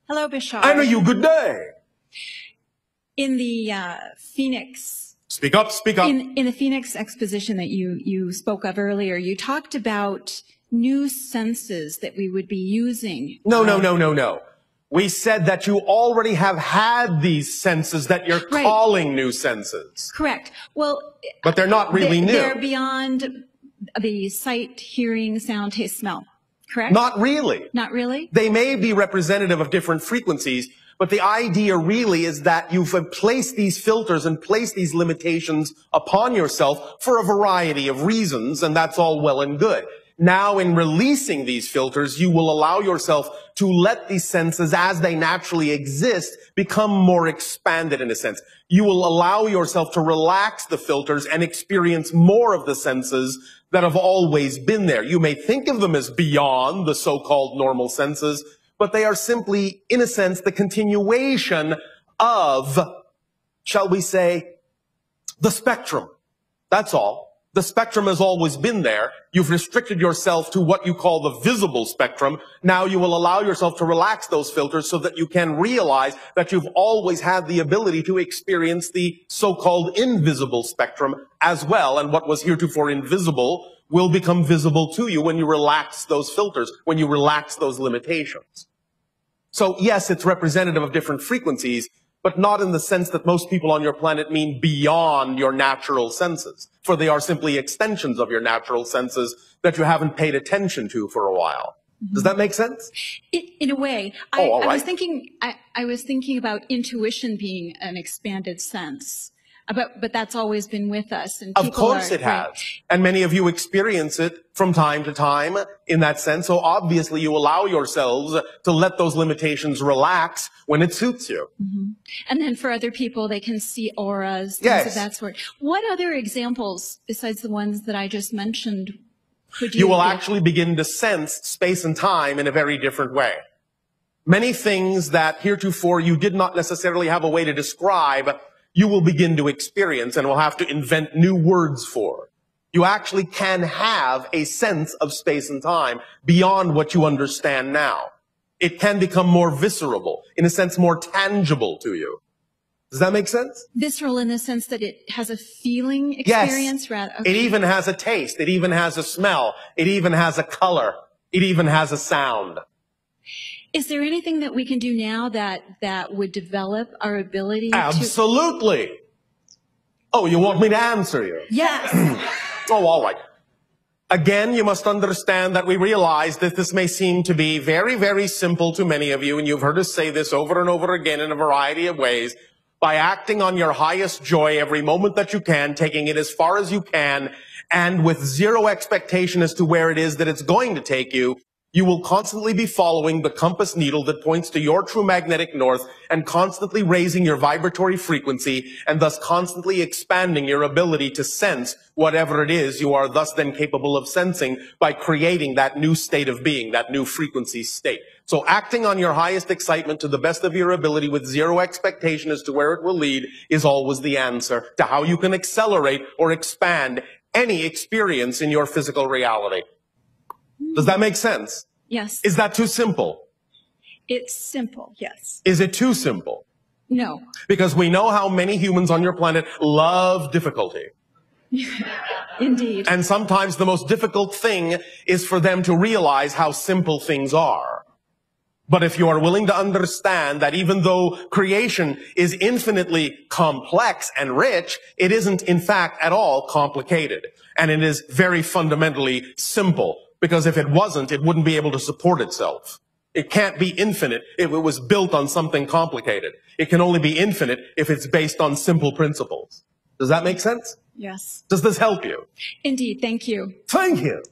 Hello, Bashar. I know you. Good day. In the Phoenix... Speak up, speak up. In the Phoenix exposition that you spoke of earlier, you talked about new senses that we would be using. No. We said that you already have had these senses that you're calling new senses. Correct. Well, but they're not really new. They're beyond the sight, hearing, sound, taste, smell. Correct? Not really. Not really? They may be representative of different frequencies, but the idea really is that you've placed these filters and placed these limitations upon yourself for a variety of reasons, and that's all well and good. Now, in releasing these filters, you will allow yourself to let these senses, as they naturally exist, become more expanded in a sense. You will allow yourself to relax the filters and experience more of the senses that have always been there. You may think of them as beyond the so-called normal senses, but they are simply, in a sense, the continuation of, shall we say, the spectrum. That's all. The spectrum has always been there. You've restricted yourself to what you call the visible spectrum. Now you will allow yourself to relax those filters so that you can realize that you've always had the ability to experience the so-called invisible spectrum as well. And what was heretofore invisible will become visible to you when you relax those filters, when you relax those limitations. So yes, it's representative of different frequencies, but not in the sense that most people on your planet mean beyond your natural senses, for they are simply extensions of your natural senses that you haven't paid attention to for a while. Does that make sense? In a way. All right. I was thinking about intuition being an expanded sense. But that's always been with us. And of course it has. And many of you experience it from time to time in that sense. So obviously you allow yourselves to let those limitations relax when it suits you. Mm-hmm. And then for other people, they can see auras, things of that sort. What other examples, besides the ones that I just mentioned, could you will actually begin to sense space and time in a very different way. Many things that heretofore you did not necessarily have a way to describe, you will begin to experience and will have to invent new words for. You actually can have a sense of space and time beyond what you understand now. It can become more visceral, in a sense more tangible to you. Does that make sense? Visceral in the sense that it has a feeling experience? Yes. Okay. It even has a taste. It even has a smell. It even has a color. It even has a sound. Is there anything that we can do now that would develop our ability Absolutely. Oh, you want me to answer you? Yes. Oh, all right. Again, you must understand that we realize that this may seem to be very, very simple to many of you, and you've heard us say this over and over again in a variety of ways. By acting on your highest joy every moment that you can, taking it as far as you can, and with zero expectation as to where it is that it's going to take you, you will constantly be following the compass needle that points to your true magnetic north and constantly raising your vibratory frequency and thus constantly expanding your ability to sense whatever it is you are thus then capable of sensing by creating that new state of being, that new frequency state. So acting on your highest excitement to the best of your ability with zero expectation as to where it will lead is always the answer to how you can accelerate or expand any experience in your physical reality. Does that make sense? Yes. Is that too simple? It's simple, yes. Is it too simple? No. Because we know how many humans on your planet love difficulty. Indeed. And sometimes the most difficult thing is for them to realize how simple things are. But if you are willing to understand that even though creation is infinitely complex and rich, it isn't in fact at all complicated. And it is very fundamentally simple. Because if it wasn't, it wouldn't be able to support itself. It can't be infinite if it was built on something complicated. It can only be infinite if it's based on simple principles. Does that make sense? Yes. Does this help you? Indeed. Thank you. Thank you.